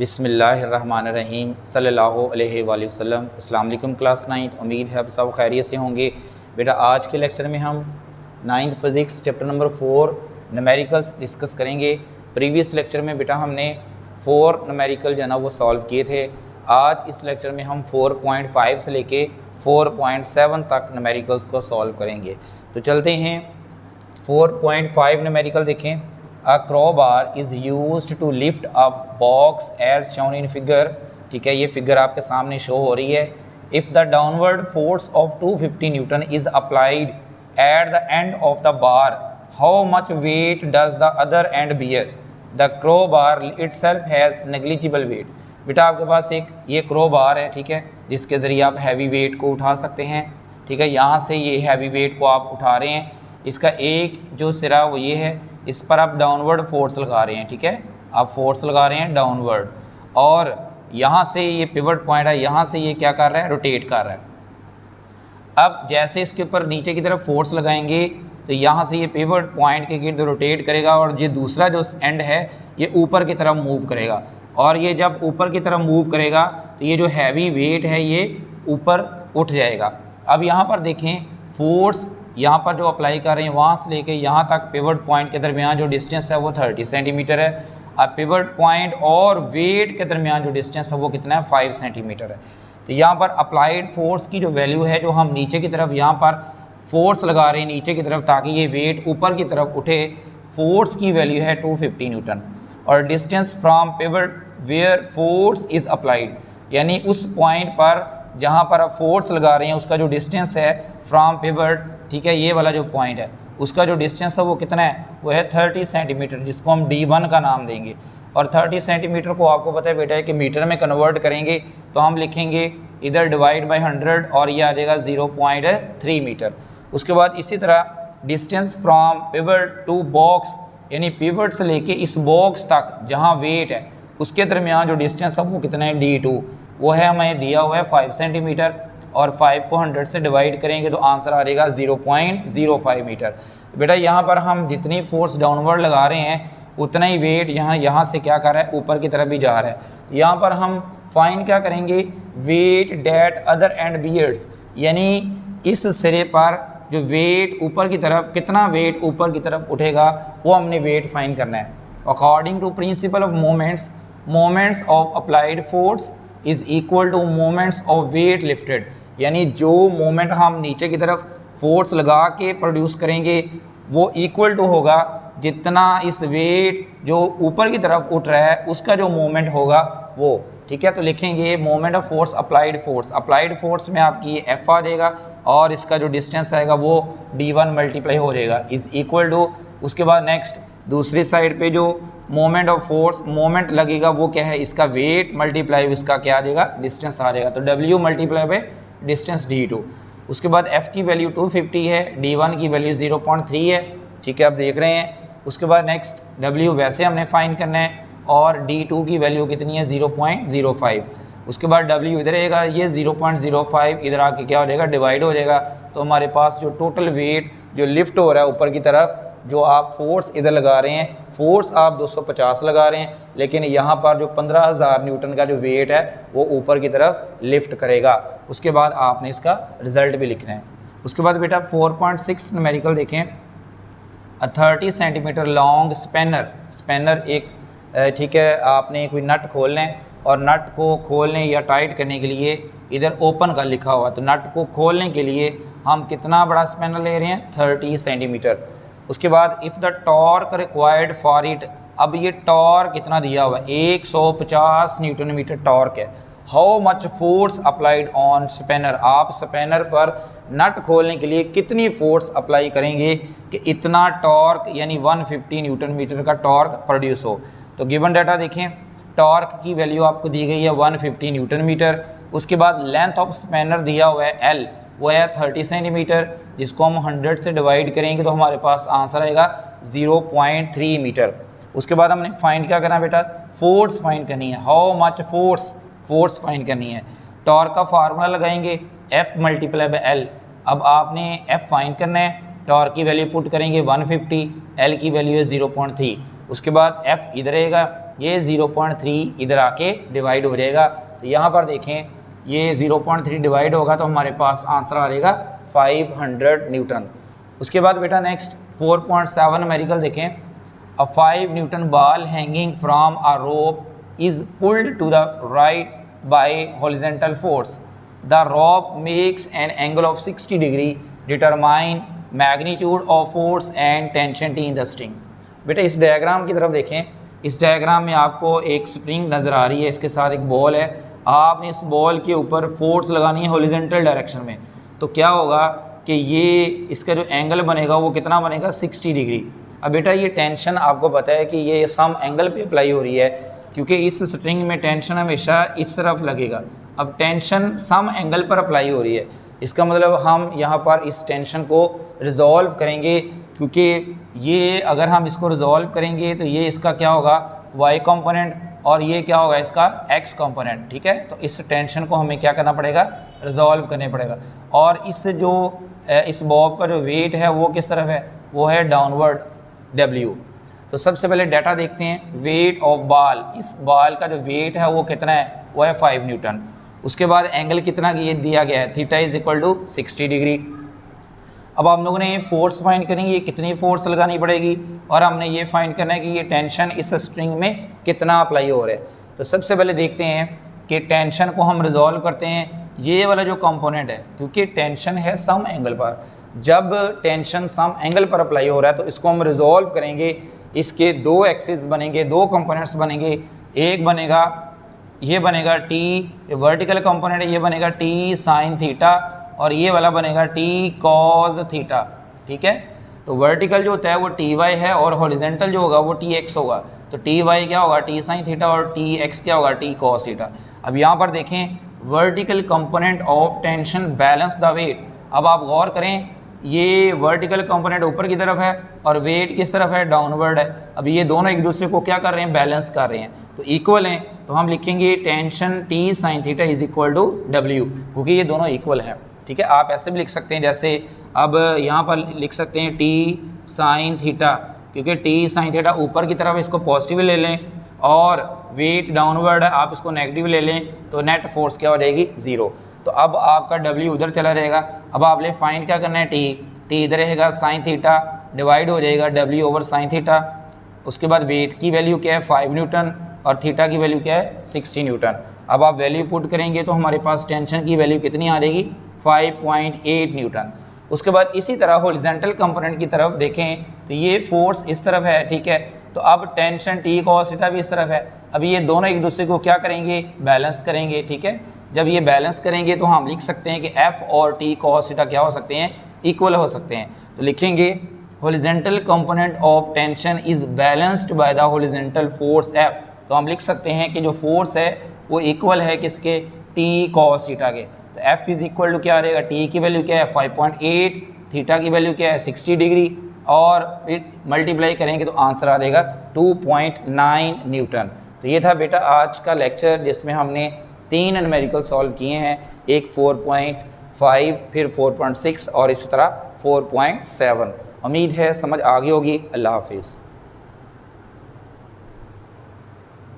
बिस्मिल्लाहिर्रहमानिर्रहीम सल्लल्लाहु अलैहि वसल्लम। अस्सलाम वालेकुम क्लास 9। उम्मीद है आप सब खैरियत से होंगे। बेटा आज के लेक्चर में हम 9th physics chapter number 4 numericals discuss करेंगे। प्रीवियस लेक्चर में बेटा हमने 4 न्यूमेरिकल जो है ना वो सॉल्व किए थे। आज इस लेक्चर में हम 4.5 से लेके 4.7 तक न्यूमेरिकल्स को सॉल्व करेंगे। तो चलते हैं 4.5 न्यूमेरिकल देखें। A crowbar is used to lift a box as shown in figure। ठीक है, ये फिगर आपके सामने शो हो रही है। If the downward force of 250 Newton is applied at the end of the bar, how much weight does the other end bear? The crowbar itself has negligible weight। बेटा आपके पास एक ये crowbar है, ठीक है, जिसके ज़रिए आप हैवी वेट को उठा सकते हैं। ठीक है, यहाँ से ये हैवी वेट को आप उठा रहे हैं। इसका एक जो सिरा वो ये है, इस पर आप डाउनवर्ड फोर्स लगा रहे हैं। ठीक है, आप फोर्स लगा रहे हैं डाउनवर्ड, और यहाँ से ये पिवट पॉइंट है, यहाँ से ये क्या कर रहा है, रोटेट कर रहा है। अब जैसे इसके ऊपर नीचे की तरफ फोर्स लगाएंगे तो यहाँ से ये पिवट पॉइंट के गिर्द रोटेट करेगा, और ये दूसरा जो एंड है ये ऊपर की तरफ मूव करेगा। और ये जब ऊपर की तरफ मूव करेगा तो ये जो हैवी वेट है ये ऊपर उठ जाएगा। अब यहाँ पर देखें, फोर्स यहाँ पर जो अप्लाई कर रहे हैं वहाँ से लेके यहाँ तक पिवट पॉइंट के दरमियान जो डिस्टेंस है वो 30 सेंटीमीटर है। अब पिवट पॉइंट और वेट के दरमियान जो डिस्टेंस है वो कितना है, 5 सेंटीमीटर है। तो यहाँ पर अप्लाइड फोर्स की जो वैल्यू है, जो हम नीचे की तरफ यहाँ पर फोर्स लगा रहे हैं नीचे की तरफ ताकि ये वेट ऊपर की तरफ उठे, फोर्स की वैल्यू है 250 न्यूटन। और distance from pivot where force is applied, यानी उस पॉइंट पर जहाँ पर आप फोर्स लगा रहे हैं उसका जो डिस्टेंस है फ्रॉम पिवट, ठीक है, ये वाला जो पॉइंट है उसका जो डिस्टेंस है वो कितना है, वो है 30 सेंटीमीटर, जिसको हम D1 का नाम देंगे। और 30 सेंटीमीटर को आपको पता है बेटा है कि मीटर में कन्वर्ट करेंगे तो हम लिखेंगे इधर डिवाइड बाय 100 और ये आ जाएगा 0.3 मीटर। उसके बाद इसी तरह distance from pivot to box, यानी पिवट से लेके इस बॉक्स तक जहाँ वेट है उसके दरमियान जो डिस्टेंस है वो कितना है, D2, वो है हमें दिया हुआ है 5 सेंटीमीटर। और 5 को 100 से डिवाइड करेंगे तो आंसर आ जाएगा 0.05 मीटर। बेटा यहाँ पर हम जितनी फोर्स डाउनवर्ड लगा रहे हैं उतना ही वेट यहाँ से क्या कर रहा है, ऊपर की तरफ भी जा रहा है। यहाँ पर हम फाइंड क्या करेंगे, weight that other end bears, यानी इस सिरे पर जो वेट ऊपर की तरफ, कितना वेट ऊपर की तरफ उठेगा वो हमने वेट फाइंड करना है। According to principle of moments of applied force is equal to moments of weight lifted, यानी जो मोमेंट हम नीचे की तरफ फोर्स लगा के प्रोड्यूस करेंगे वो इक्वल टू होगा जितना इस वेट जो ऊपर की तरफ उठ रहा है उसका जो मोमेंट होगा वो। ठीक है, तो लिखेंगे moment of force applied force में आपकी एफ आ जाएगा और इसका जो डिस्टेंस आएगा वो D1 मल्टीप्लाई हो जाएगा इज़ इक्वल टू। उसके बाद नेक्स्ट दूसरी साइड पे जो मोमेंट ऑफ फोर्स मोमेंट लगेगा वो क्या है, इसका वेट मल्टीप्लाई इसका क्या आ जाएगा, डिस्टेंस आ जाएगा। तो W multiply by distance D2। उसके बाद F की वैल्यू 250 है, D1 की वैल्यू 0.3 है। ठीक है, आप देख रहे हैं। उसके बाद नेक्स्ट W वैसे हमने फाइंड करना है और D2 की वैल्यू कितनी है, 0.05। उसके बाद W इधर आएगा, ये 0.05 इधर आके क्या हो जाएगा, डिवाइड हो जाएगा। तो हमारे पास जो टोटल वेट जो लिफ्ट हो रहा है ऊपर की तरफ, जो आप फोर्स इधर लगा रहे हैं, फोर्स आप 250 लगा रहे हैं, लेकिन यहाँ पर जो 15,000 न्यूटन का जो वेट है वो ऊपर की तरफ लिफ्ट करेगा। उसके बाद आपने इसका रिजल्ट भी लिखना है। उसके बाद बेटा 4.6 न्यूमेरिकल देखें। 30 सेंटीमीटर लॉन्ग स्पैनर एक, ठीक है, आपने कोई नट खोलना है और नट को खोलने या टाइट करने के लिए इधर ओपन का लिखा हुआ, तो नट को खोलने के लिए हम कितना बड़ा स्पैनर ले रहे हैं, 30 सेंटीमीटर। उसके बाद if the torque required for it, अब ये टॉर्क कितना दिया हुआ है, 150 न्यूटन मीटर टॉर्क है। How much force applied on spanner, आप स्पैनर पर नट खोलने के लिए कितनी फोर्स अप्लाई करेंगे कि इतना टॉर्क यानी 150 न्यूटन मीटर का टॉर्क प्रोड्यूस हो। तो गिवन डाटा देखें, टॉर्क की वैल्यू आपको दी गई है 150 न्यूटन मीटर। उसके बाद लेंथ ऑफ स्पैनर दिया हुआ है L, वो है 30 सेंटीमीटर, जिसको हम 100 से डिवाइड करेंगे तो हमारे पास आंसर आएगा 0.3 मीटर। उसके बाद हमने फाइंड क्या करना है बेटा, फोर्स फाइंड करनी है। हाउ मच फोर्स फाइंड करनी है। टॉर्क का फार्मूला लगाएंगे F मल्टीप्लाई बाय L। अब आपने F फाइंड करना है, टॉर्क की वैल्यू पुट करेंगे 150, L की वैल्यू है 0.3। उसके बाद F इधर रहेगा, ये 0.3 इधर आके डिवाइड हो जाएगा। तो यहाँ पर देखें ये 0.3 डिवाइड होगा तो हमारे पास आंसर आ जाएगा 500 न्यूटन। उसके बाद बेटा नेक्स्ट 4.7 न्यूमेरिकल देखें। A 5 newton ball hanging from a rope is pulled to the right by horizontal force. The rope makes an angle of 60 degree. Determine magnitude of force and tension T in the string. बेटा इस diagram की तरफ देखें। इस diagram में आपको एक spring नज़र आ रही है, इसके साथ एक बॉल है। आपने इस बॉल के ऊपर फोर्स लगानी है हॉरिजॉन्टल डायरेक्शन में। तो क्या होगा कि ये इसका जो एंगल बनेगा वो कितना बनेगा 60 डिग्री। अब बेटा ये टेंशन आपको पता है कि ये सम एंगल पे अप्लाई हो रही है, क्योंकि इस स्ट्रिंग में टेंशन हमेशा इस तरफ लगेगा। अब टेंशन सम एंगल पर अप्लाई हो रही है, इसका मतलब हम यहाँ पर इस टेंशन को रिजॉल्व करेंगे, क्योंकि ये अगर हम इसको रिजॉल्व करेंगे तो ये इसका क्या होगा y कंपोनेंट और ये क्या होगा इसका x कंपोनेंट। ठीक है, तो इस टेंशन को हमें क्या करना पड़ेगा, रिजॉल्व करने पड़ेगा। और इस बॉब का जो वेट है वो किस तरफ है, वो है डाउनवर्ड w। तो सबसे पहले डाटा देखते हैं। वेट ऑफ बॉल, इस बॉल का जो वेट है वो कितना है, वो है 5 न्यूटन। उसके बाद एंगल कितना ये दिया गया है, theta is equal to 60 degree. अब हम लोगों ने फोर्स फाइंड करेंगे, कितनी फोर्स लगानी पड़ेगी, और हमने ये फाइंड करना है कि ये टेंशन इस स्ट्रिंग में कितना अप्लाई हो रहा है। तो सबसे पहले देखते हैं कि टेंशन को हम रिजॉल्व करते हैं। ये वाला जो कंपोनेंट है, क्योंकि टेंशन है सम एंगल पर, जब टेंशन सम एंगल पर अप्लाई हो रहा है तो इसको हम रिजॉल्व करेंगे। इसके दो एक्सिस बनेंगे, दो कंपोनेंट्स बनेंगे। एक बनेगा, ये बनेगा टी वर्टिकल कंपोनेंट, ये बनेगा टी साइन थीटा, और ये वाला बनेगा टी कॉज थीटा। ठीक है, तो वर्टिकल जो होता है वो टी वाई है और हॉरिजॉन्टल जो होगा वो टी एक्स होगा। तो टी वाई क्या होगा, टी साइन थीटा, और टी एक्स क्या होगा, टी कॉस थीटा। अब यहाँ पर देखें vertical component of tension balance the weight. अब आप गौर करें, ये वर्टिकल कंपोनेंट ऊपर की तरफ है और वेट किस तरफ है, डाउनवर्ड है। अब ये दोनों एक दूसरे को क्या कर रहे हैं, बैलेंस कर रहे हैं, तो इक्वल हैं। तो हम लिखेंगे tension T sine theta is equal to W, क्योंकि ये दोनों इक्वल हैं। ठीक है, आप ऐसे भी लिख सकते हैं, जैसे अब यहाँ पर लिख सकते हैं टी साइन थीटा, क्योंकि टी साइन थीटा ऊपर की तरफ, इसको पॉजिटिव ले लें, और वेट डाउनवर्ड है, आप इसको नेगेटिव ले लें, तो नेट फोर्स क्या हो जाएगी, 0। तो अब आपका W उधर चला रहेगा। अब आपने फाइंड क्या करना है, टी इधर रहेगा, साइन थीटा डिवाइड हो जाएगा W ओवर साइन थीटा। उसके बाद वेट की वैल्यू क्या है, 5 न्यूटन, और थीटा की वैल्यू क्या है, 60 न्यूटन। अब आप वैल्यू पुट करेंगे तो हमारे पास टेंशन की वैल्यू कितनी आ जाएगी, 5.8 न्यूटन। उसके बाद इसी तरह हॉरिजॉन्टल कंपोनेंट की तरफ देखें तो ये फोर्स इस तरफ है। ठीक है, तो अब टेंशन टी कॉस थीटा भी इस तरफ है। अब ये दोनों एक दूसरे को क्या करेंगे, बैलेंस करेंगे। ठीक है, जब ये बैलेंस करेंगे तो हम लिख सकते हैं कि F और टी कॉस थीटा क्या हो सकते हैं, इक्वल हो सकते हैं। तो लिखेंगे horizontal component of tension is balanced by the horizontal force F। तो हम लिख सकते हैं कि जो फोर्स है वो इक्वल है किसके, टी कॉस थीटा के। तो F इज इक्वल टू क्या रहेगा, टी की वैल्यू क्या है 5.8, थीटा की वैल्यू क्या है 60 डिग्री, और मल्टीप्लाई करेंगे तो आंसर आ जाएगा 2.9 न्यूटन। तो ये था बेटा आज का लेक्चर, जिसमें हमने 3 न्यूमेरिकल सॉल्व किए हैं, एक 4.5, फिर 4.6 और इसी तरह 4.7। उम्मीद है समझ आ गई होगी। अल्लाह हाफिज़।